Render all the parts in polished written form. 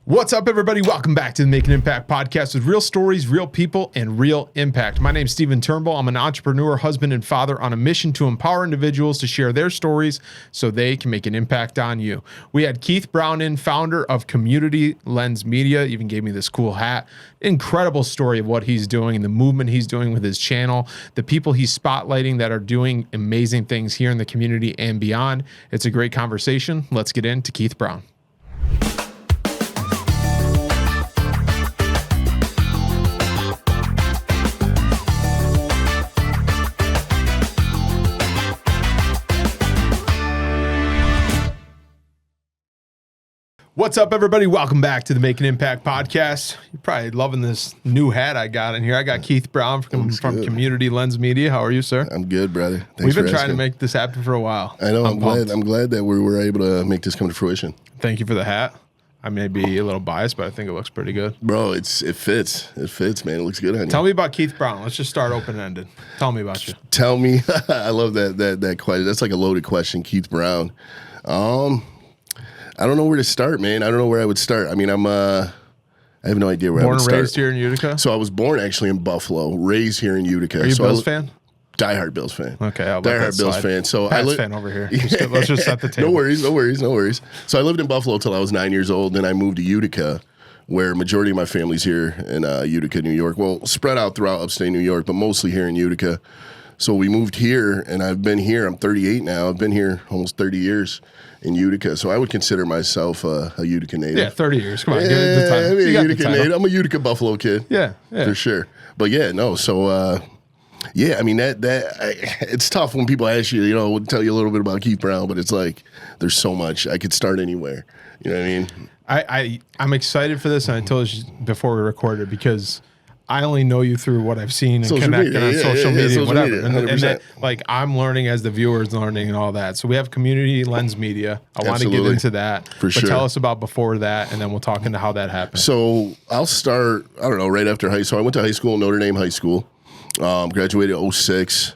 What's up, everybody? Welcome back to the Make an Impact podcast with real stories, real people, and real impact. My name's Stephen Turnbull. I'm an entrepreneur, husband, and father on a mission to empower individuals to share their stories so they can make an impact on you. We had Keith Brown in, founder of Community Lens Media, even gave me this cool hat. Incredible story of what he's doing and the movement he's doing with his channel, the people he's spotlighting that are doing amazing things here in the community and beyond. It's a great conversation. Let's get into Keith Brown. What's up, everybody? Welcome back to the Make an Impact podcast. You're probably loving this new hat I got in here. I got Keith Brown from Community Lens Media. How are you, sir? I'm good, brother. Thanks. We've been trying to make this happen for a while. I know. I'm glad that we were able to make this come to fruition. Thank you for the hat. I may be a little biased, but I think it looks pretty good. Bro, it fits. It fits, man. It looks good on you. Tell me about Keith Brown. Let's just start open-ended. Tell me about you. Tell me. I love that question. That's like a loaded question, Keith Brown. I don't know where to start, man. I don't know where I would start. I mean, I have no idea where I would start. Born and raised here in Utica? So I was born actually in Buffalo, raised here in Utica. Are you a Bills fan? Diehard Bills fan. Okay, I'll diehard Bills fan. So Pats fan over here. Let's just set the table. No worries. So I lived in Buffalo till I was 9 years old. Then I moved to Utica, where majority of my family's here in Utica, New York. Well, spread out throughout upstate New York, but mostly here in Utica. So we moved here, and I've been here. I'm 38 now. I've been here almost 30 years in Utica. So I would consider myself a Utica native. Yeah, 30 years. Come on, give it the time. I'm a Utica native. I'm a Utica Buffalo kid. Yeah. For sure. But yeah, no. So yeah, I mean it's tough when people ask you, we'll tell you a little bit about Keith Brown, but it's like there's so much. I could start anywhere. You know what I mean? I'm excited for this, and I told you before we recorded because I only know you through what I've seen and connected on social media and whatever. And that, like, I'm learning as the viewer's learning and all that. So we have Community Lens Media. I want to get into that. For sure. But tell us about before that, and then we'll talk into how that happened. So I'll start, I don't know, right after high school. I went to high school, Notre Dame High School. Graduated in 2006.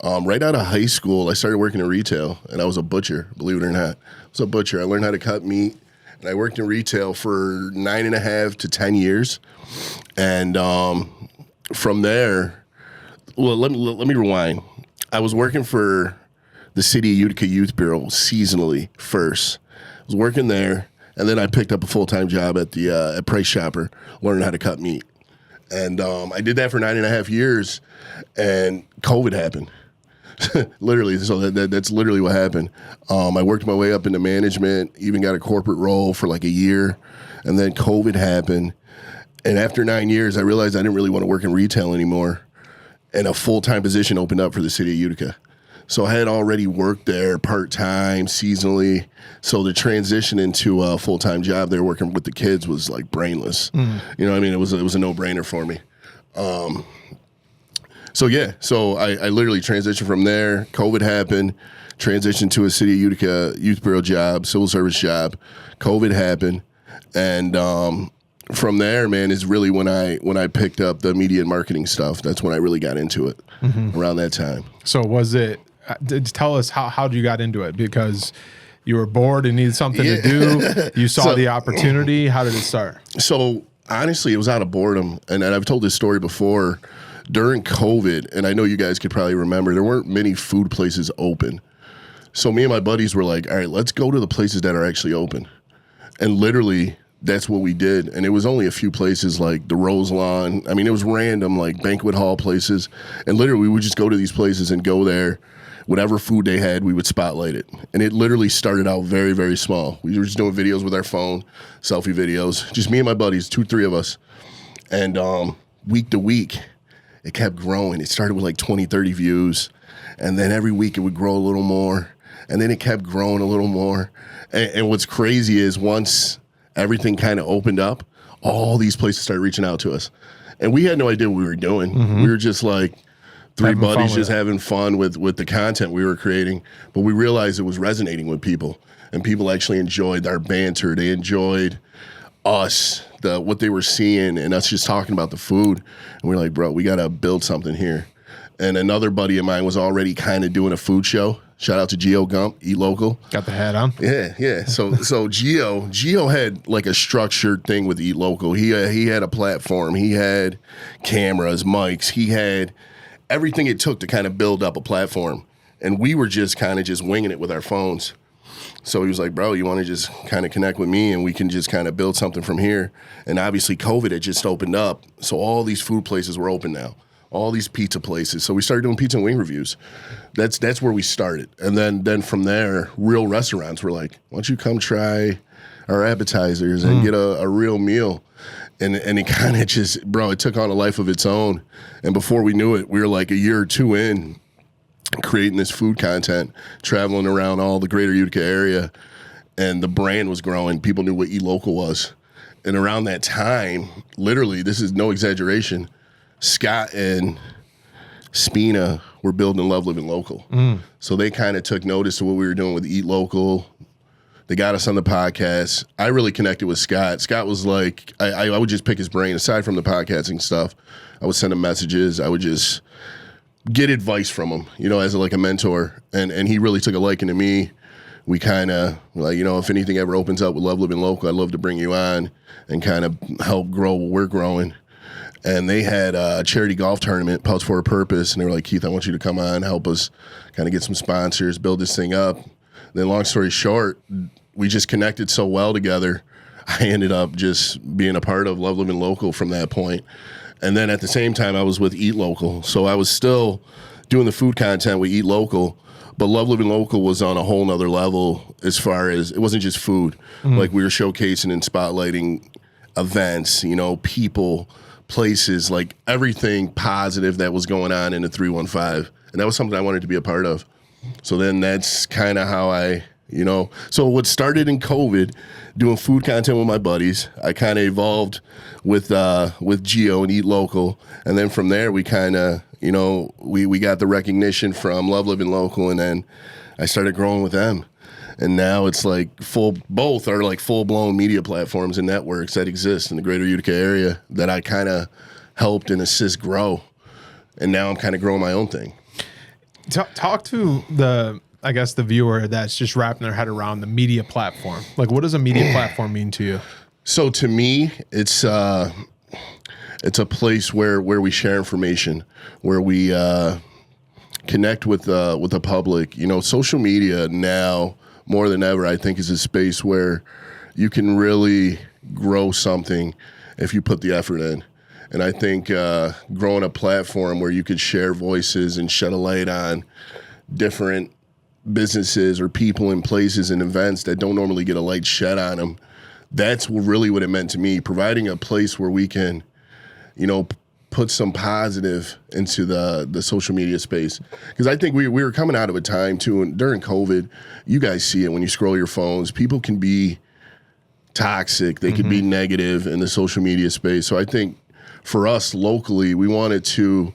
Right out of high school, I started working in retail, and I was a butcher, believe it or not. I was a butcher. I learned how to cut meat, and I worked in retail for 9.5 to 10 years. And from there, well, let me rewind. I was working for the City of Utica Youth Bureau seasonally first. I was working there, and then I picked up a full-time job at the at Price Chopper, learning how to cut meat. And I did that for 9.5 years, and COVID happened. Literally, so that's literally what happened. I worked my way up into management, even got a corporate role for like a year, and then COVID happened. And after 9 years, I realized I didn't really want to work in retail anymore, and a full-time position opened up for the City of Utica. So I had already worked there part-time, seasonally. So the transition into a full-time job there working with the kids was like brainless. You know what I mean? It was a no-brainer for me. So I literally transitioned from there. COVID happened, transitioned to a City of Utica Youth Bureau job, civil service job. COVID happened, and from there, man, is really when I picked up the media and marketing stuff. That's when I really got into it, around that time. So was it, tell us how you got into it, because you were bored and needed something to do. You saw the opportunity. How did it start? So honestly, it was out of boredom. And I've told this story before. During COVID, and I know you guys could probably remember, there weren't many food places open. So me and my buddies were like, all right, let's go to the places that are actually open. And literally, that's what we did. And it was only a few places like the Rose Lawn. I mean, it was random, like banquet hall places. And literally, we would just go to these places and go there. Whatever food they had, we would spotlight it. And it literally started out very, very small. We were just doing videos with our phone, selfie videos. Just me and my buddies, 2-3 of us. And week to week, it kept growing. It started with like 20, 30 views. And then every week it would grow a little more. And then it kept growing a little more. And what's crazy is once everything kind of opened up, all these places started reaching out to us. And we had no idea what we were doing. We were just like three buddies just having fun with the content we were creating. But we realized it was resonating with people. And people actually enjoyed our banter. They enjoyed us, what they were seeing, and us just talking about the food. And we're like, bro, we got to build something here. And another buddy of mine was already kind of doing a food show. Shout out to Geo Gump, Eat Local. Got the hat on. Yeah. So Geo had like a structured thing with Eat Local. He had a platform. He had cameras, mics. He had everything it took to kind of build up a platform. And we were just kind of just winging it with our phones. So he was like, bro, you want to just kind of connect with me and we can just kind of build something from here. And obviously COVID had just opened up. So all these food places were open now. All these pizza places. So we started doing pizza and wing reviews. That's where we started. And then from there, real restaurants were like, why don't you come try our appetizers and get a real meal? And it kind of just, bro, it took on a life of its own. And before we knew it, we were like a year or two in creating this food content, traveling around all the greater Utica area. And the brand was growing. People knew what Eat Local was. And around that time, literally, this is no exaggeration, Scott and Spina were building Love Living Local. So they kind of took notice of what we were doing with Eat Local. They got us on the podcast. I really connected with Scott. Scott was like, I would just pick his brain. Aside from the podcasting stuff, I would send him messages. I would just get advice from him, as like a mentor. And he really took a liking to me. We kind of like, if anything ever opens up with Love Living Local, I'd love to bring you on and kind of help grow what we're growing. And they had a charity golf tournament, Putts for a Purpose, and they were like, Keith, I want you to come on, help us kind of get some sponsors, build this thing up. Then long story short, we just connected so well together, I ended up just being a part of Love Living Local from that point. And then at the same time, I was with Eat Local. So I was still doing the food content with Eat Local, but Love Living Local was on a whole nother level as far as, it wasn't just food. Like we were showcasing and spotlighting events, people, places, like everything positive that was going on in the 315. And that was something I wanted to be a part of. So then that's kind of how I, so what started in COVID, doing food content with my buddies, I kind of evolved with Geo and Eat Local. And then from there, we kind of, we got the recognition from Love Living Local, and then I started growing with them. And now it's like both are like full-blown media platforms and networks that exist in the greater Utica area that I kind of helped and assist grow. And now I'm kind of growing my own thing. Talk to the viewer that's just wrapping their head around the media platform. Like, what does a media platform mean to you? So to me, it's a place where we share information, where we connect with the public. Social media now, more than ever, I think, is a space where you can really grow something if you put the effort in. And I think growing a platform where you could share voices and shed a light on different businesses or people and places and events that don't normally get a light shed on them, that's really what it meant to me, providing a place where we can, put some positive into the social media space. Because I think we were coming out of a time, too, and during COVID, you guys see it when you scroll your phones, people can be toxic, they could be negative in the social media space. So I think for us locally, we wanted to,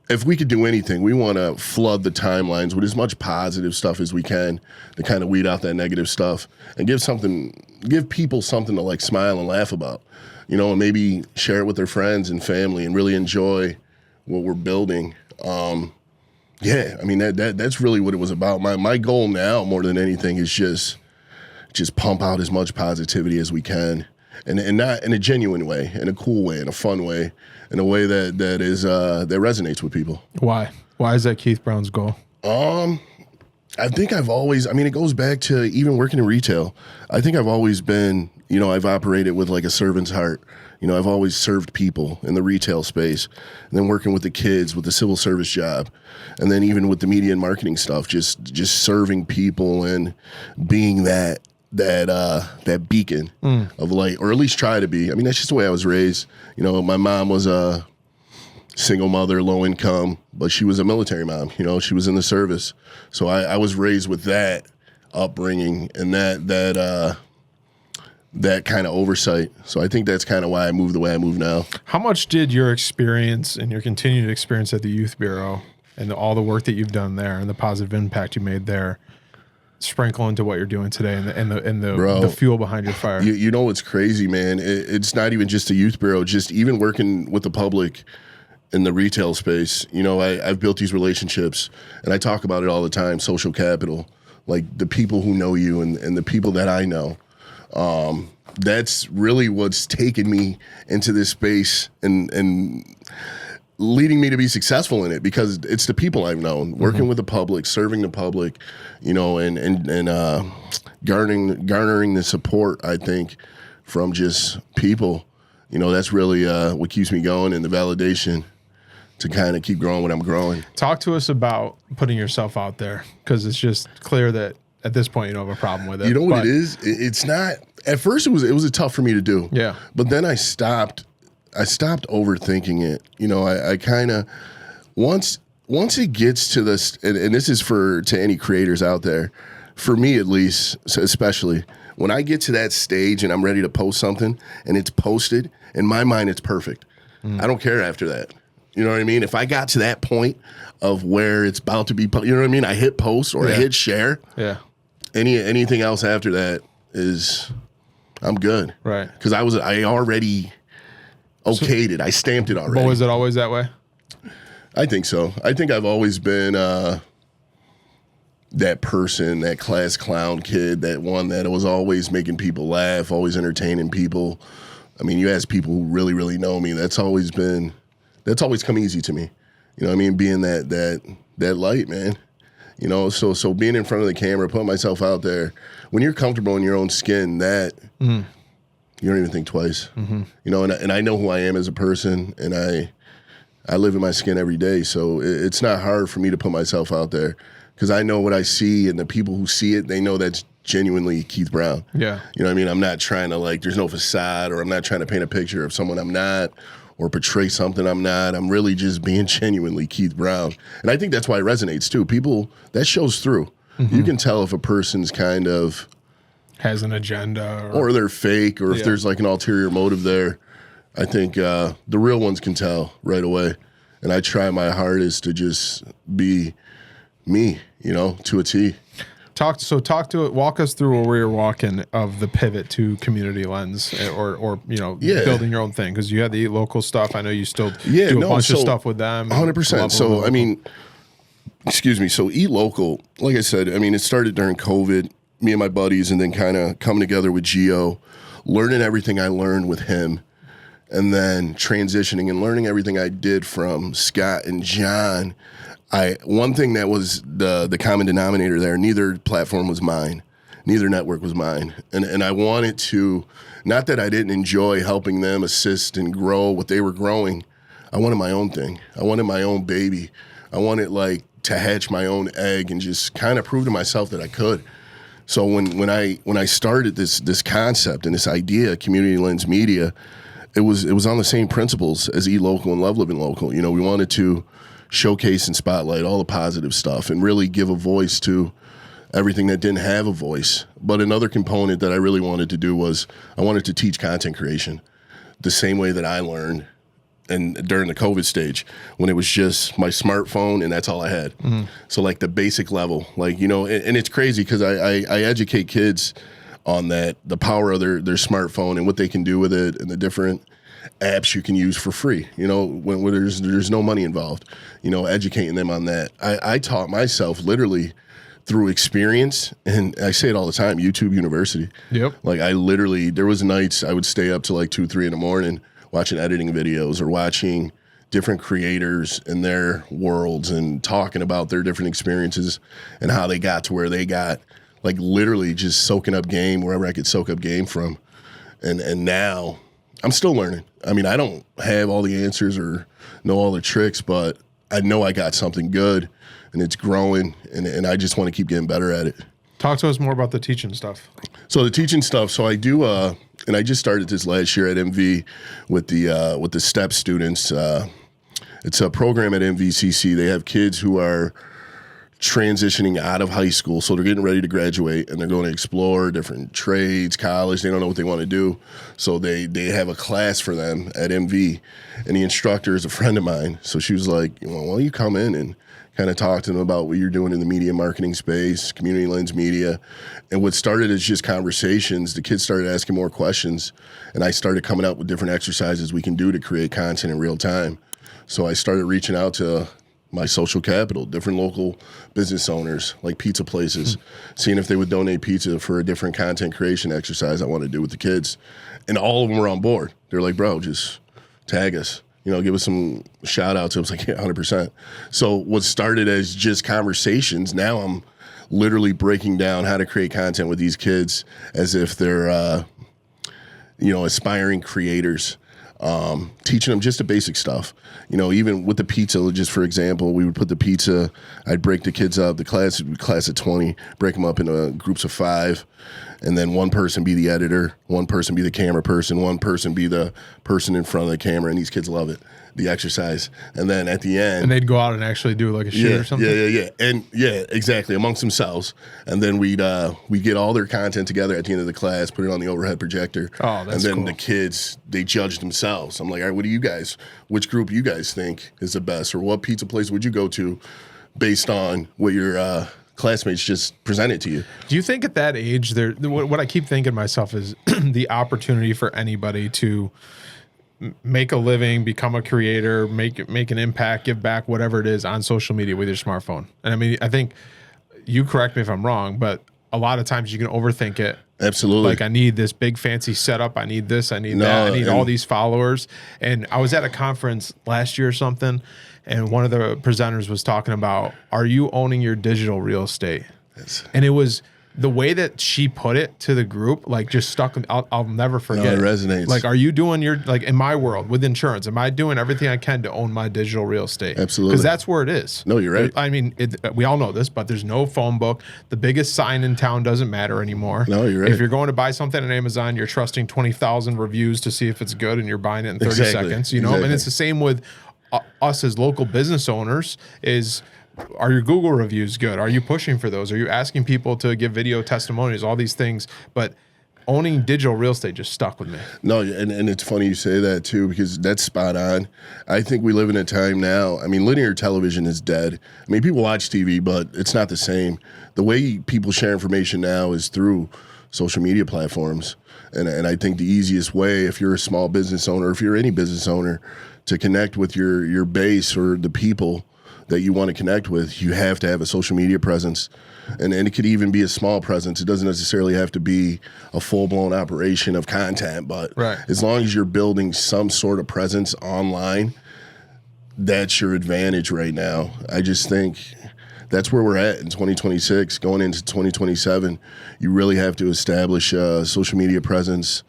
if we could do anything, we want to flood the timelines with as much positive stuff as we can to kind of weed out that negative stuff and give people something to like smile and laugh about. And maybe share it with their friends and family and really enjoy what we're building. That's really what it was about. My goal now, more than anything, is just pump out as much positivity as we can, and not in a genuine way, in a cool way, in a fun way, in a way that resonates with people. Why? Why is that Keith Brown's goal? I think I've always, it goes back to even working in retail. I think I've always been, I've operated with like a servant's heart. I've always served people in the retail space, and then working with the kids with the civil service job, and then even with the media and marketing stuff, just serving people and being that beacon of light, or at least try to be. That's just the way I was raised. My mom was a single mother, low income, but she was a military mom. She was in the service. So I was raised with that upbringing and that kind of oversight. So I think that's kind of why I move the way I move now. How much did your experience and your continued experience at the Youth Bureau and all the work that you've done there and the positive impact you made there sprinkle into what you're doing today and the fuel behind your fire? It's crazy, man. It's not even just the Youth Bureau, just even working with the public. in the retail space, you know, I've built these relationships, and I talk about it all the time, social capital, like the people who know you and the people that I know. That's really what's taken me into this space and leading me to be successful in it, because it's the people I've known, working with the public, serving the public, you know, and garnering the support, I think, from just people. You know, that's really what keeps me going, and the validation to kind of keep growing when I'm growing. Talk to us about putting yourself out there, because it's just clear that at this point you don't have a problem with it. You know what it is? It's not. At first, it was tough for me to do. Yeah. But then I stopped overthinking it. You know, I kind of once it gets to this, and this is to any creators out there, for me at least, especially when I get to that stage and I'm ready to post something and it's posted, in my mind it's perfect. I don't care after that. You know what I mean? If I got to that point of where it's about to be, you know what I mean? I hit post or I hit share. Yeah. Anything else after that is, I'm good. Right. Because I already okayed it. I stamped it already. But was it always that way? I think so. I think I've always been that person, that class clown kid, that one that was always making people laugh, always entertaining people. I mean, you ask people who really, really know me, that's always come easy to me. You know what I mean? Being that light, man. You know, so being in front of the camera, putting myself out there, when you're comfortable in your own skin, that you don't even think twice. You know, and I know who I am as a person, and I live in my skin every day, so it's not hard for me to put myself out there, because I know what I see, and the people who see it, they know that's genuinely Keith Brown. Yeah. You know what I mean? I'm not trying to, there's no facade, or I'm not trying to paint a picture of someone I'm not, or portray something I'm not. I'm really just being genuinely Keith Brown. And I think that's why it resonates too. People, that shows through. You can tell if a person's kind of has an agenda, or they're fake, or if there's an ulterior motive there. I think the real ones can tell right away. And I try my hardest to just be me, you know, to a T. Walk us through where you're walking of the pivot to Community Lens, or you know, building your own thing, because you had the Eat Local stuff. I know you still do a bunch of stuff with them. 100%. So I mean, so Eat Local, like I said, I mean, it started during COVID, me and my buddies, and then kind of coming together with Gio, learning everything I learned with him, and then transitioning and learning everything I did from Scott and John. One thing that was the common denominator there, neither platform was mine. Neither network was mine. And I wanted to, not that I didn't enjoy helping them assist and grow what they were growing. I wanted my own thing. I wanted my own baby. I wanted to hatch my own egg and just kind of prove to myself that I could. So when I started this concept and this idea, Community Lens Media, it was on the same principles as Eat Local and Love Living Local. You know, we wanted to showcase and spotlight all the positive stuff and really give a voice to everything that didn't have a voice. But another component that I really wanted to do was I wanted to teach content creation the same way that I learned and during the COVID stage, when it was just my smartphone and that's all I had. So the basic level, you know, and it's crazy because I educate kids on that, the power of their smartphone and what they can do with it, and the different apps you can use for free, you know, when there's no money involved, you know, educating them on that. I taught myself literally through experience, and I say it all the time, YouTube University. Yep. There was nights I would stay up till 2, 3 in the morning watching editing videos or watching different creators in their worlds and talking about their different experiences and how they got to where they got, literally just soaking up game wherever I could soak up game from. And now I'm still learning. I mean, I don't have all the answers or know all the tricks, but I know I got something good, and it's growing, and I just want to keep getting better at it. Talk to us more about the teaching stuff. So the teaching stuff, so I do, and I just started this last year at MV with the STEP students. It's a program at MVCC. They have kids who are transitioning out of high school, so they're getting ready to graduate, and they're going to explore different trades, college. They don't know what they want to do, so they have a class for them at MV, and the instructor is a friend of mine. So she was like, well, why don't you come in and kind of talk to them about what you're doing in the media marketing space, Community Lens Media. And what started as just conversations, the kids started asking more questions, and I started coming up with different exercises we can do to create content in real time. So I started reaching out to my social capital, different local business owners, like pizza places, seeing if they would donate pizza for a different content creation exercise I want to do with the kids. And all of them were on board. They're like, bro, just tag us, give us some shout outs. I was like, yeah, 100%. So what started as just conversations, now I'm literally breaking down how to create content with these kids as if they're, aspiring creators. Teaching them just the basic stuff. Even with the pizza, just for example, we would put the pizza, I'd break the kids up, the class of 20, break them up into groups of 5, and then one person be the editor, one person be the camera person, one person be the person in front of the camera, and these kids love it, the exercise. And then at the end... And they'd go out and actually do like a shoot or something? Yeah. And yeah, exactly, amongst themselves. And then we'd get all their content together at the end of the class, put it on the overhead projector. Oh, that's And then cool. the kids, they judge themselves. I'm like, all right, which group you guys think is the best? Or what pizza place would you go to based on what your classmates just presented to you? Do you think at that age, what I keep thinking to myself is the opportunity for anybody to make a living, become a creator, make an impact, give back, whatever it is on social media with your smartphone. And I mean, I think, you correct me if I'm wrong, but a lot of times you can overthink it. Absolutely. Like, I need this big fancy setup. I need this. I need that. I need all these followers. And I was at a conference last year or something, and one of the presenters was talking about, are you owning your digital real estate? Yes. And it was the way that she put it to the group, like, just stuck. I'll never forget. No, it resonates. Like, are you doing like, in my world with insurance, am I doing everything I can to own my digital real estate? Absolutely. Because that's where it is. No, you're right. I mean, we all know this, but there's no phone book. The biggest sign in town doesn't matter anymore. No, you're right. If you're going to buy something on Amazon, you're trusting 20,000 reviews to see if it's good, and you're buying it in 30 seconds. Exactly. And it's the same with us as local business owners. Are your Google reviews good? Are you pushing for those? Are you asking people to give video testimonials? All these things. But owning digital real estate just stuck with me. No, and it's funny you say that too, because that's spot on. I think we live in a time now, I mean, linear television is dead. I mean, people watch TV, but it's not the same. The way people share information now is through social media platforms. And I think the easiest way, if you're a small business owner, if you're any business owner, to connect with your base or the people that you want to connect with, you have to have a social media presence. And it could even be a small presence. It doesn't necessarily have to be a full-blown operation of content, but as long as you're building some sort of presence online, that's your advantage right now. I just think that's where we're at in 2026. Going into 2027, you really have to establish a social media presence,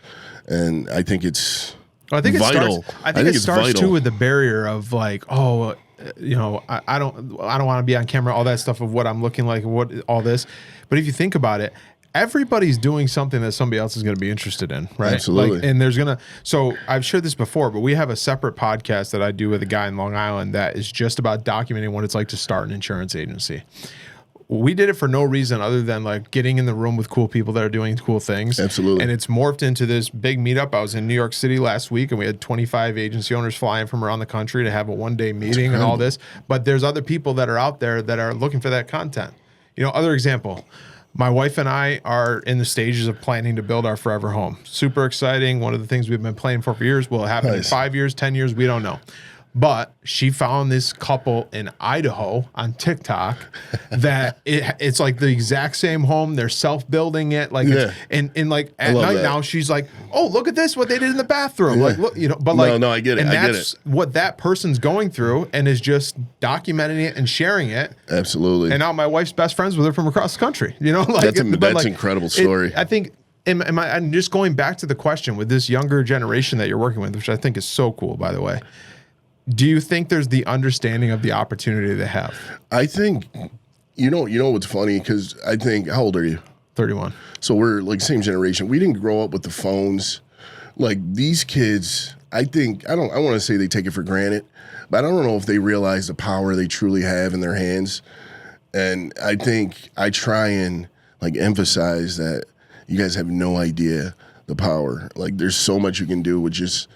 and I think it's vital. I think it starts too with the barrier of like, I don't want to be on camera, all that stuff of what I'm looking like, all this. But if you think about it, everybody's doing something that somebody else is going to be interested in, right? Absolutely. And so I've shared this before, but we have a separate podcast that I do with a guy in Long Island that is just about documenting what it's like to start an insurance agency. We did it for no reason other than like getting in the room with cool people that are doing cool things. Absolutely. And it's morphed into this big meetup. I was in New York City last week, and we had 25 agency owners flying from around the country to have a one-day meeting and all this. But there's other people that are out there that are looking for that content. Other example, my wife and I are in the stages of planning to build our forever home. Super exciting. One of the things we've been planning for years. Will it happen in 5 years, 10 years? We don't know. But she found this couple in Idaho on TikTok that it's like the exact same home. They're self-building it. Like, and like at night now, she's like, "Oh, look at this! What they did in the bathroom!" Yeah. Like, look, but like, no, I get it. And I that's what that person's going through, and is just documenting it and sharing it. Absolutely. And now my wife's best friends with her from across the country. Like that's an incredible story. I think. I'm just going back to the question with this younger generation that you're working with, which I think is so cool, by the way. Do you think there's the understanding of the opportunity they have? I think, you know what's funny? Because I think, how old are you? 31. So we're like same generation. We didn't grow up with the phones. Like these kids, I want to say they take it for granted, but I don't know if they realize the power they truly have in their hands. And I think I try and like emphasize that you guys have no idea the power. Like there's so much you can do with just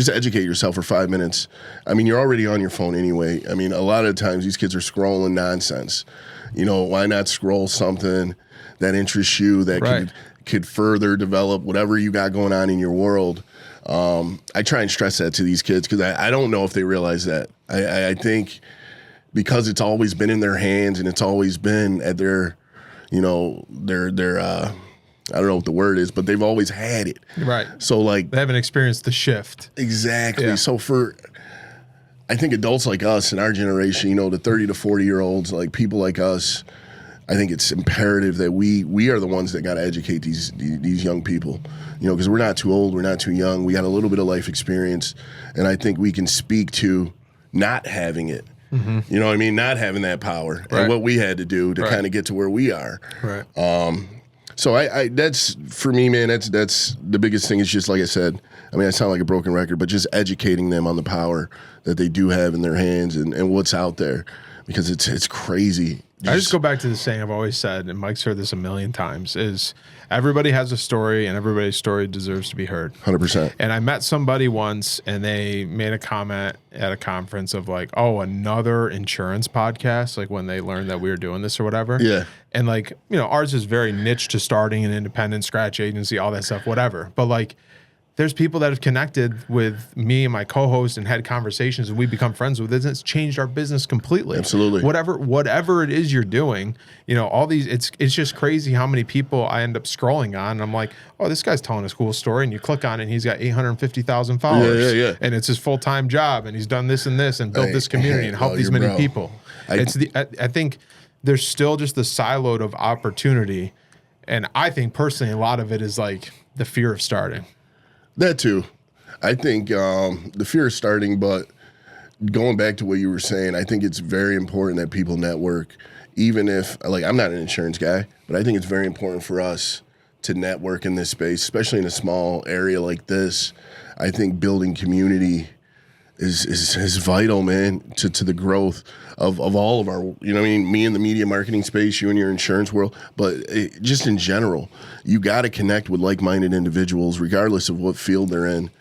educate yourself for 5 minutes. I mean, you're already on your phone anyway. I mean, a lot of times these kids are scrolling nonsense. Why not scroll something that interests you that could further develop whatever you got going on in your world. I try and stress that to these kids because I don't know if they realize that. I think because it's always been in their hands and it's always been at their, you know, their I don't know what the word is, but they've always had it. Right. So like they haven't experienced the shift. Exactly. Yeah. So I think adults like us in our generation, you know, the 30 to 40-year-olds, like people like us, I think it's imperative that we are the ones that got to educate these young people, you know, because we're not too old, we're not too young, we got a little bit of life experience, and I think we can speak to not having it. Mm-hmm. You know what I mean? Not having that power and what we had to do to kind of get to where we are. Right. So I that's for me, man. That's the biggest thing. Is just like I said. I mean, I sound like a broken record, but just educating them on the power that they do have in their hands and what's out there, because it's crazy. I just go back to the saying I've always said, and Mike's heard this a million times, is everybody has a story and everybody's story deserves to be heard. 100%. And I met somebody once and they made a comment at a conference of like, oh, another insurance podcast, like when they learned that we were doing this or whatever. Yeah. And like, you know, ours is very niche to starting an independent scratch agency, all that stuff, whatever. But like, there's people that have connected with me and my co-host and had conversations and we become friends with it. And it's changed our business completely. Absolutely. Whatever it is you're doing, you know, all these, it's just crazy how many people I end up scrolling on. And I'm like, oh, this guy's telling a cool story. And you click on it and he's got 850,000 followers. Yeah. And it's his full-time job. And he's done this and this and built this community and helped these many people. I think there's still just the siloed of opportunity. And I think personally, a lot of it is like the fear of starting. That too. I think the fear of starting, but going back to what you were saying, I think it's very important that people network, even if, like, I'm not an insurance guy, but I think it's very important for us to network in this space, especially in a small area like this. I think building community is vital, man, to the growth of all of our, you know what I mean, me in the media marketing space, you in your insurance world, but just in general, you got to connect with like-minded individuals, regardless of what field they're in,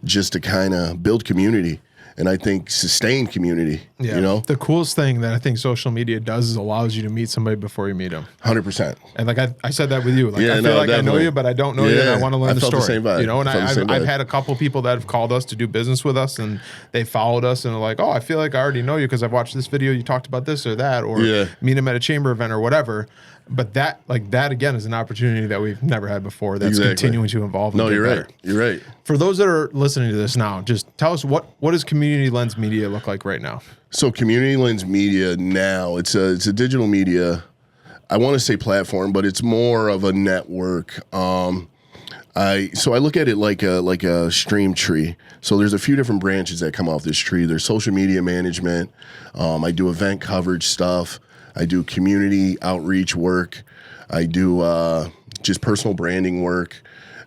just to kind of build community. And I think sustain community, you know? The coolest thing that I think social media does is allows you to meet somebody before you meet them. 100%. And like I said that with you. Like, I feel like definitely. I know you, but I don't know you, and I want to learn the story. The same vibe. You know, and I've had a couple people that have called us to do business with us, and they followed us and are like, oh, I feel like I already know you because I've watched this video, you talked about this or that, or meet them at a chamber event or whatever. But that again is an opportunity that we've never had before. That's continuing to evolve. And you're better. right. You're right. For those that are listening to this now, just tell us what does Community Lens Media look like right now? So Community Lens Media now, it's a digital media. I want to say platform, but it's more of a network. I look at it like a stream tree. So there's a few different branches that come off this tree. There's social media management. I do event coverage stuff. I do community outreach work. I do just personal branding work,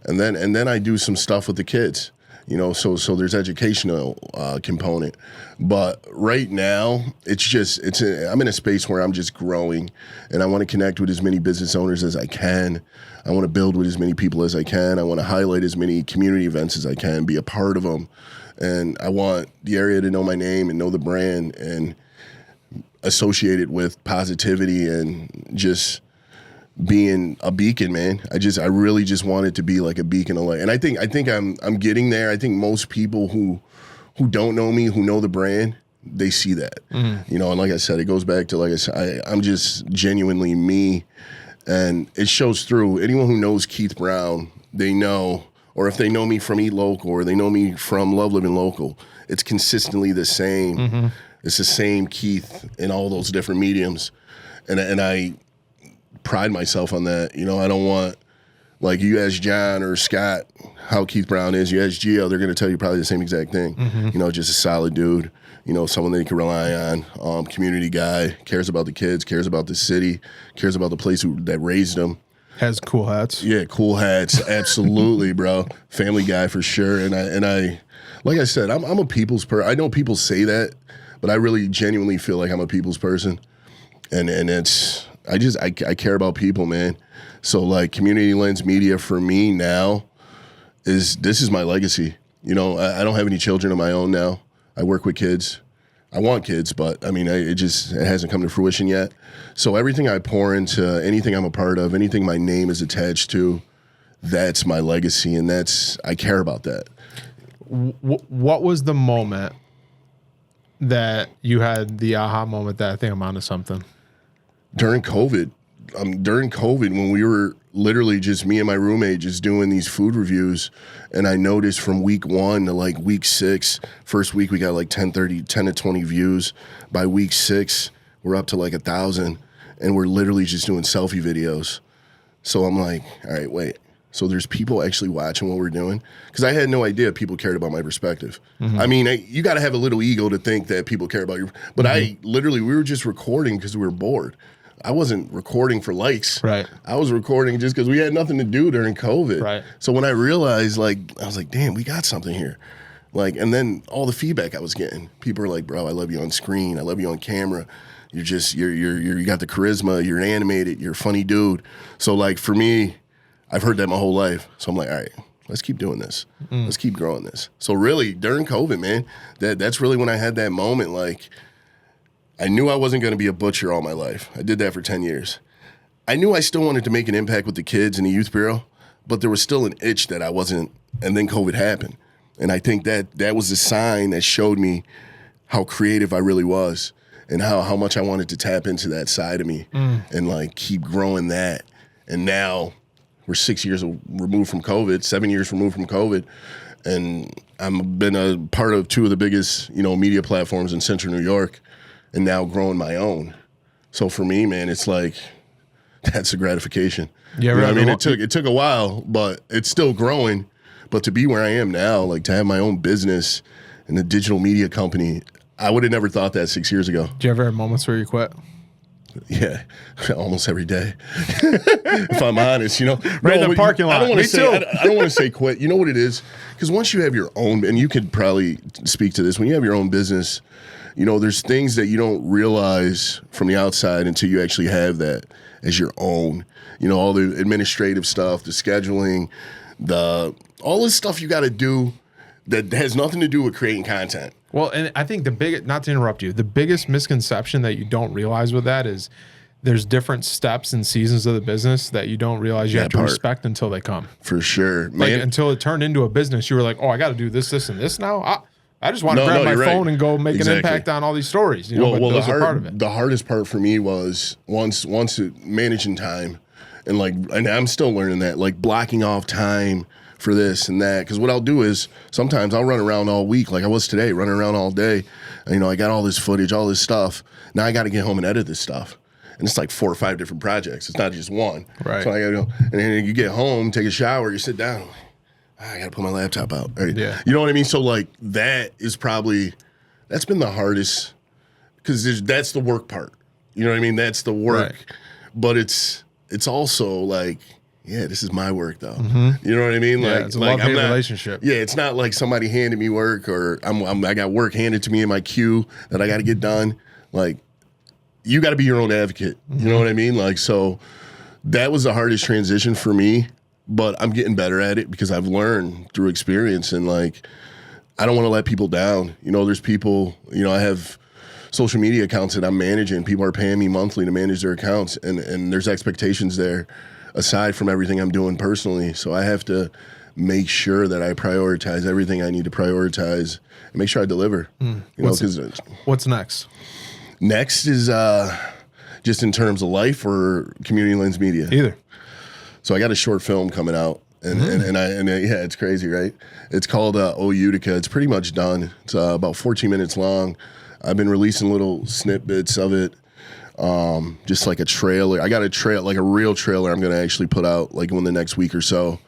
and then I do some stuff with the kids. You know, so there's educational component. But right now, I'm in a space where I'm just growing, and I want to connect with as many business owners as I can. I want to build with as many people as I can. I want to highlight as many community events as I can, be a part of them, and I want the area to know my name and know the brand and associate it with positivity and just being a beacon, man. I really just want it to be like a beacon of light. And I think I'm getting there. I think most people who don't know me, who know the brand, they see that. Mm-hmm. You know, and like I said, it goes back to, I'm just genuinely me, and it shows through. Anyone who knows Keith Brown, they know, or if they know me from Eat Local or they know me from Love Living Local, it's consistently the same. Mm-hmm. It's the same Keith in all those different mediums. And I pride myself on that. You know, I don't want, like, you ask John or Scott how Keith Brown is, you ask Gio, they're going to tell you probably the same exact thing. Mm-hmm. You know, just a solid dude, you know, someone that you can rely on, community guy, cares about the kids, cares about the city, cares about the place that raised him. Has cool hats. Yeah, cool hats. Absolutely, bro. Family guy for sure. And I like I said, I'm a people's person. I know people say that, but I really genuinely feel like I'm a people's person. And it's, I care about people, man. So like Community Lens Media for me now this is my legacy. You know, I don't have any children of my own now. I work with kids. I want kids, but I mean, it hasn't come to fruition yet. So everything I pour into anything I'm a part of, anything my name is attached to, that's my legacy. And I care about that. What was the moment that you had the aha moment that I think I'm onto something? During COVID, when we were literally just me and my roommate just doing these food reviews, and I noticed from week 1 to like week 6, first week we got like 10 to 20 views. By week 6, we're up to like 1,000, and we're literally just doing selfie videos. So I'm like, all right, wait. So there's people actually watching what we're doing? Because I had no idea people cared about my perspective. I mean, you got to have a little ego to think that people care about you. But we were just recording because we were bored. I wasn't recording for likes. Right. I was recording just because we had nothing to do during COVID. Right. So when I realized, I was like, damn, we got something here. And then all the feedback I was getting, people were like, bro, I love you on screen. I love you on camera. You got the charisma. You're animated. You're a funny dude. So for me, I've heard that my whole life. So I'm like, all right, let's keep doing this. Let's keep growing this. So really, during COVID, man, that's really when I had that moment. I knew I wasn't going to be a butcher all my life. I did that for 10 years. I knew I still wanted to make an impact with the kids in the youth bureau, but there was still an itch that I wasn't. And then COVID happened. And I think that was a sign that showed me how creative I really was and how much I wanted to tap into that side of me and keep growing that. And now we're 6 years removed from COVID, 7 years removed from COVID, and I've been a part of 2 of the biggest, media platforms in Central New York, and now growing my own. So for me, man, it's that's a gratification. Yeah, right. I mean, it took a while, but it's still growing. But to be where I am now, to have my own business and a digital media company, I would have never thought that 6 years ago. Did you ever have moments where you quit? Yeah, almost every day. If I'm honest, right in the parking lot. I don't want to say quit. You know what it is? Because once you have your own, and you could probably speak to this, when you have your own business, there's things that you don't realize from the outside until you actually have that as your own. All the administrative stuff, the scheduling, all this stuff you got to do that has nothing to do with creating content. Well, and I think not to interrupt you, the biggest misconception that you don't realize with that is there's different steps and seasons of the business that you don't realize you have to respect until they come. For sure. Man. Until it turned into a business, you were like, oh, I got to do this, this, and this now? I just want to grab my phone and go make an impact on all these stories. But those are part of it. The hardest part for me was once managing time, and I'm still learning that, blocking off time for this and that. Because what I'll do is sometimes I'll run around all week, like I was today, running around all day. And, I got all this footage, all this stuff. Now I got to get home and edit this stuff. And it's 4 or 5 different projects. It's not just one. Right. So I got to go. And then you get home, take a shower, you sit down. I got to put my laptop out. Right? Yeah. You know what I mean? So that is that's been the hardest, because that's the work part. You know what I mean? That's the work. Right. But it's also yeah, this is my work though. You know what I mean? Yeah, it's a love-hate relationship. Yeah, it's not like somebody handed me work, or I got work handed to me in my queue that I got to get done. You got to be your own advocate. You know what I mean? So that was the hardest transition for me, but I'm getting better at it because I've learned through experience, and I don't want to let people down. There's people, I have social media accounts that I'm managing. People are paying me monthly to manage their accounts, and there's expectations there aside from everything I'm doing personally. So I have to make sure that I prioritize everything I need to prioritize and make sure I deliver. What's next? Next is just in terms of life or community lens media. Either. So I got a short film coming out, and yeah, it's crazy, right? It's called Utica. It's pretty much done. It's about 14 minutes long. I've been releasing little snippets of it. Just like a trailer. I got a real trailer I'm going to actually put out in the next week or so.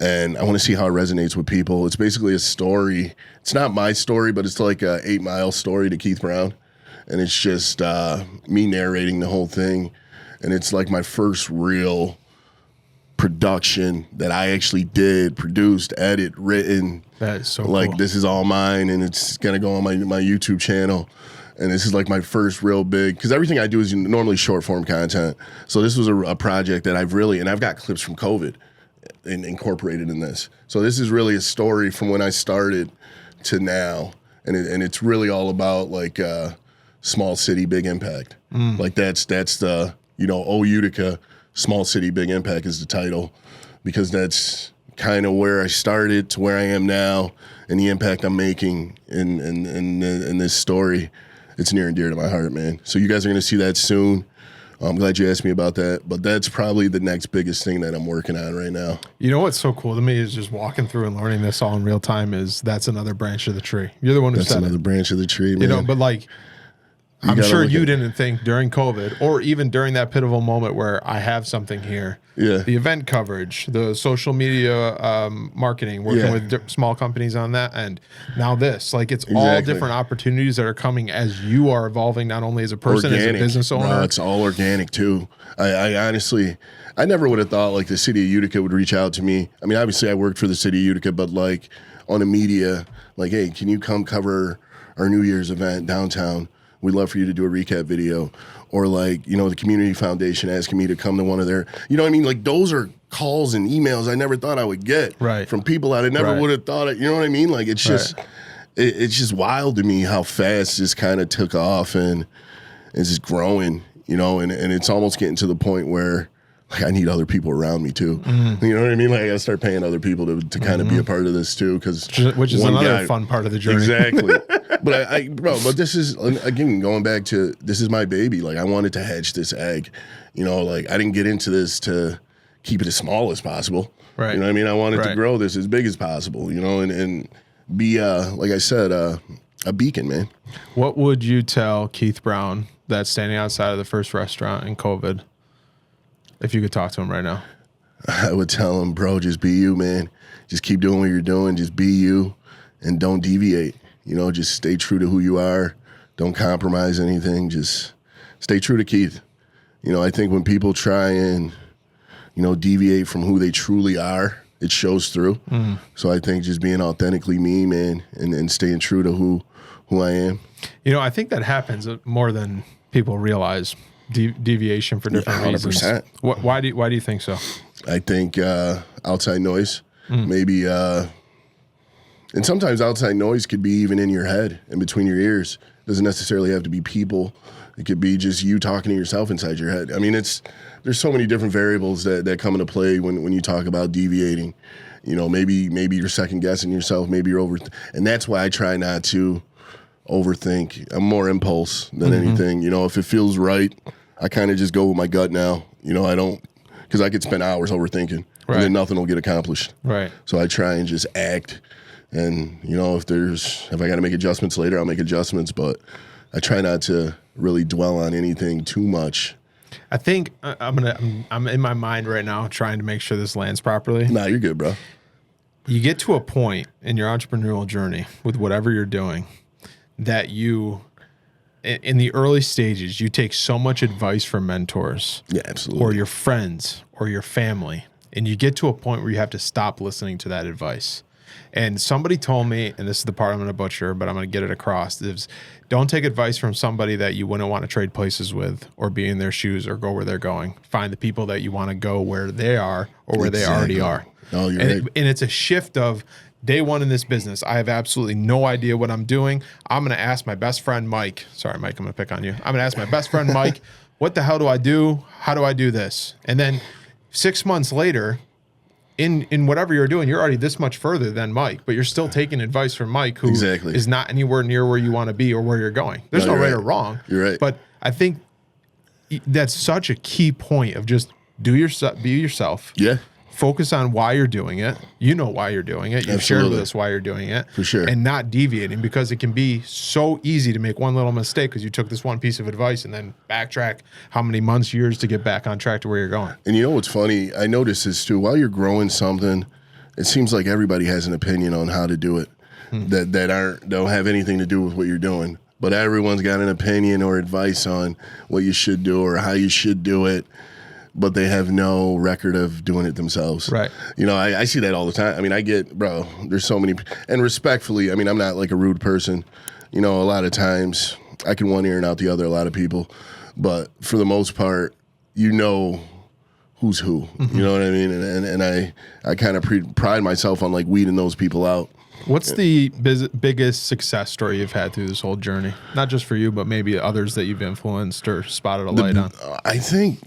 And I want to see how it resonates with people. It's basically a story. It's not my story, but it's like a 8 Mile story to Keith Brown. And it's just me narrating the whole thing. And it's my first real production that I actually did, produced, edited, written. That is so cool. This is all mine, and it's going to go on my YouTube channel. And this is my first real big, because everything I do is normally short form content. So this was a project that I've got clips from COVID incorporated in this. So this is really a story from when I started to now. And it's really all about small city, big impact. That's the, Utica, small city, big impact is the title, because that's kind of where I started to where I am now and the impact I'm making in this story, it's near and dear to my heart, man. So you guys are going to see that soon. I'm glad you asked me about that, but that's probably the next biggest thing that I'm working on right now. You know what's so cool to me is just walking through and learning this all in real time is that's another branch of the tree. You're the one who said it. That's another branch of the tree, man. You know, but like, I'm sure you didn't think during COVID or even during that pivotal moment where I have something here. Yeah. The event coverage, the social media marketing, working with small companies on that. And now this, like it's all different opportunities that are coming as you are evolving, not only as a person, as a business owner. No, it's all organic too. I honestly, I never would have thought like the city of Utica would reach out to me. I mean, obviously I worked for the city of Utica, but like on the media, like, hey, can you come cover our New Year's event downtown? We'd love for you to do a recap video. Or like, you know, the community foundation asking me to come to one of their, you know what I mean? Like those are calls and emails I never thought I would get from people that I never would have thought it, you know what I mean? Like it's just, it's just wild to me how fast this kind of took off and it's just growing, you know, and it's almost getting to the point where like I need other people around me too. You know what I mean? Like I gotta start paying other people to kind of be a part of this too, because which is another fun part of the journey. Exactly. But but this is again going back to this is my baby. Like I wanted to hatch this egg. You know, like I didn't get into this to keep it as small as possible. Right. You know what I mean? I wanted to grow this as big as possible. You know, and be like I said, a beacon, man. What would you tell Keith Brown that's standing outside of the first restaurant in COVID? If you could talk to him right now. I would tell him, bro, just be you, man. Just keep doing what you're doing. Just be you and don't deviate. You know, just stay true to who you are. Don't compromise anything. Just stay true to Keith. You know, I think when people try and, you know, deviate from who they truly are, it shows through. So I think just being authentically me, man, and staying true to who I am. You know, I think that happens more than people realize. Deviation for different 100%. Reasons. Why do you think so? I think outside noise, maybe, and sometimes outside noise could be even in your head and between your ears. It doesn't necessarily have to be people. It could be just you talking to yourself inside your head. I mean, there's so many different variables that come into play when you talk about deviating. You know, maybe you're second guessing yourself, maybe you're and that's why I try not to overthink. I'm more impulse than anything. You know, if it feels right, I kind of just go with my gut now. You know, I don't, because I could spend hours overthinking and then nothing will get accomplished. Right. So I try and just act. And, you know, if I got to make adjustments later, I'll make adjustments. But I try not to really dwell on anything too much. I think I'm in my mind right now trying to make sure this lands properly. Nah, you're good, bro. You get to a point in your entrepreneurial journey with whatever you're doing that you, in the early stages, you take so much advice from mentors, absolutely, or your friends or your family, and you get to a point where you have to stop listening to that advice. And somebody told me, and this is the part I'm going to butcher, but I'm going to get it across, is don't take advice from somebody that you wouldn't want to trade places with or be in their shoes or go where they're going. Find the people that you want to go where they are or where they already are. Oh, you're right. And it's a shift of day one in this business. I have absolutely no idea what I'm doing. I'm going to ask my best friend, Mike. Sorry, Mike, I'm going to pick on you. I'm going to ask my best friend, Mike, what the hell do I do? How do I do this? And then 6 months later, in whatever you're doing, you're already this much further than Mike, but you're still taking advice from Mike, who is not anywhere near where you want to be or where you're going. There's no right or wrong. You're right. But I think that's such a key point of just be yourself. Yeah. Focus on why you're doing it. You know why you're doing it. You've shared with us why you're doing it. For sure. And not deviating, because it can be so easy to make one little mistake because you took this one piece of advice and then backtrack how many months, years to get back on track to where you're going. And you know what's funny? I noticed this too. While you're growing something, it seems like everybody has an opinion on how to do it that don't have anything to do with what you're doing. But everyone's got an opinion or advice on what you should do or how you should do it, but they have no record of doing it themselves. Right. You know, I see that all the time. I mean, there's so many, and respectfully, I mean, I'm not like a rude person. You know, a lot of times I can one ear and out the other, a lot of people, but for the most part, you know who's who. You know what I mean? And I kind of pride myself on like weeding those people out. What's the biggest success story you've had through this whole journey? Not just for you, but maybe others that you've influenced or spotted a light on. I think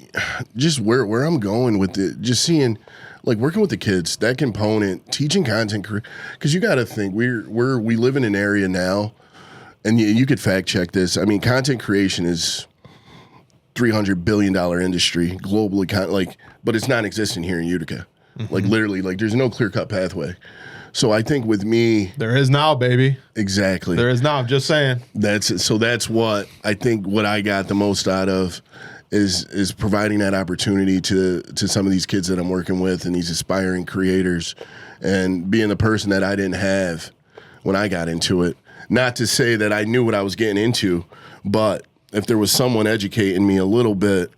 just where I'm going with it, just seeing like working with the kids, that component, teaching content, because you got to think we live in an area now, and you could fact check this. I mean, content creation is $300 billion industry globally, but it's non-existent here in Utica. Like literally, like there's no clear-cut pathway. So I think with me, there is now, baby. Exactly, there is now. I'm just saying. That's what I think. What I got the most out of is providing that opportunity to some of these kids that I'm working with and these aspiring creators, and being the person that I didn't have when I got into it. Not to say that I knew what I was getting into, but if there was someone educating me a little bit,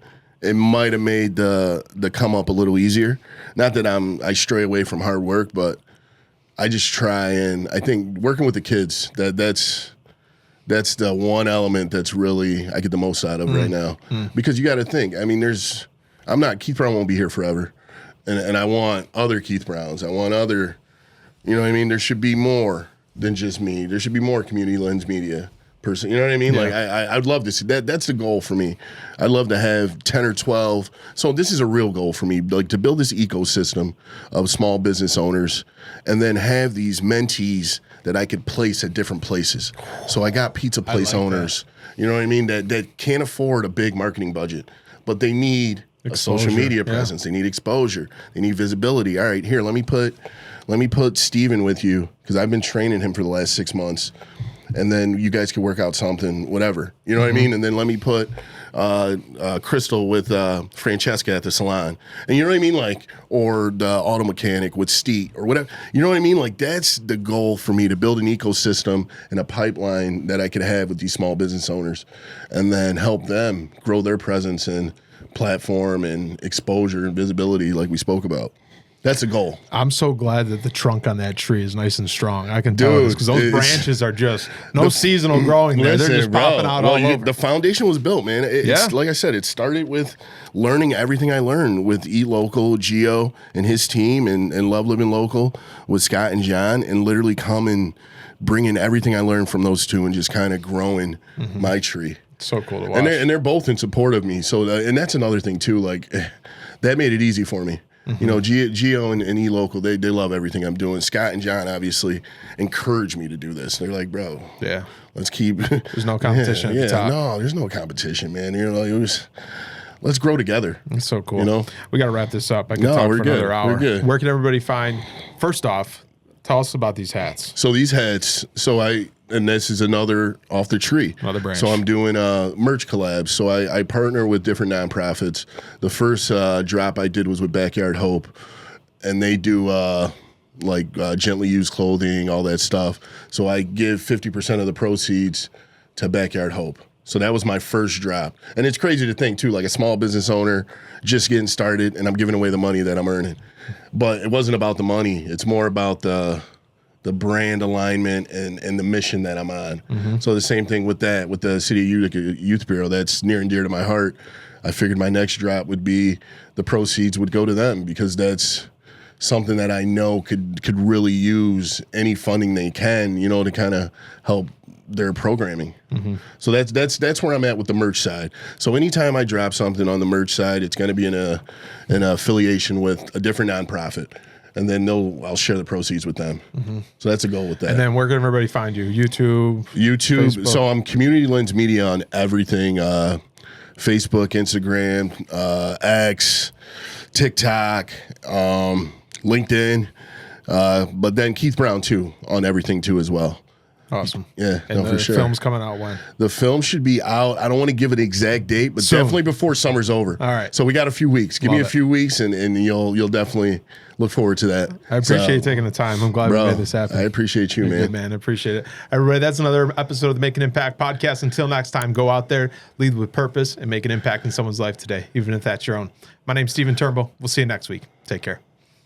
it might have made the come up a little easier. Not that I stray away from hard work, but I just try, and I think working with the kids, that's the one element that's really I get the most out of right now. Because you got to think, I mean, Keith Brown won't be here forever, and I want other Keith Browns. I want other, you know what I mean? There should be more than just me. There should be more Community Lens Media person. You know what I mean? Yeah. Like I'd love to see that. That's the goal for me. I'd love to have 10 or 12. So this is a real goal for me, like to build this ecosystem of small business owners, and then have these mentees that I could place at different places. So I got pizza place owners, you know what I mean, that can't afford a big marketing budget, but they need exposure, a social media presence. They need exposure. They need visibility. All right, here, let me put Steven with you, because I've been training him for the last 6 months. And then you guys can work out something, whatever. You know what I mean? And then let me put Crystal with Francesca at the salon. And you know what I mean? Like, or the auto mechanic with Steve or whatever. You know what I mean? Like, that's the goal for me, to build an ecosystem and a pipeline that I could have with these small business owners, and then help them grow their presence and platform and exposure and visibility like we spoke about. That's a goal. I'm so glad that the trunk on that tree is nice and strong. I can tell this, because those branches are just seasonal growing there. They're just popping out all over. The foundation was built, man. Like I said, it started with learning everything I learned with Eat Local, Gio, and his team, and Love Living Local with Scott and John, and literally bringing everything I learned from those two and just kind of growing my tree. So cool to watch. And they're both in support of me. So, and that's another thing too. Like, that made it easy for me. You know, Gio and E-Local, they love everything I'm doing. Scott and John obviously encourage me to do this. They're like, bro, let's keep. There's no competition at the top. No, there's no competition, man. You know, let's grow together. That's so cool. You know, we got to wrap this up. I could talk for another hour. We're good. Where can everybody find? First off, tell us about these hats. So these hats, and this is another off the tree. Another branch. So I'm doing merch collabs. So I partner with different nonprofits. The first drop I did was with Backyard Hope, and they do gently used clothing, all that stuff. So I give 50% of the proceeds to Backyard Hope. So that was my first drop. And it's crazy to think, too, like a small business owner just getting started, and I'm giving away the money that I'm earning. But it wasn't about the money. It's more about the brand alignment and the mission that I'm on. So the same thing with that, with the City of Utica Youth Bureau. That's near and dear to my heart. I figured my next drop would be the proceeds would go to them, because that's something that I know could really use any funding they can, you know, to kind of help their programming. So that's where I'm at with the merch side. So anytime I drop something on the merch side, it's going to be in an affiliation with a different nonprofit, and then I'll share the proceeds with them. So that's a goal with that. And then where can everybody find you? YouTube. Facebook. So I'm Community Lens Media on everything: Facebook, Instagram, X, TikTok, LinkedIn, but then Keith Brown too on everything too as well. Awesome. Yeah, and for sure. The film's coming out when? The film should be out. I don't want to give an exact date, but definitely before summer's over. All right. So we got a few weeks. Give me a few weeks, and you'll definitely look forward to that. I appreciate you taking the time. I'm glad we made this happen. I appreciate you, man. Good, man. I appreciate it. Everybody, that's another episode of the Make an Impact podcast. Until next time, go out there, lead with purpose, and make an impact in someone's life today, even if that's your own. My name's Stephen Turnbull. We'll see you next week. Take care.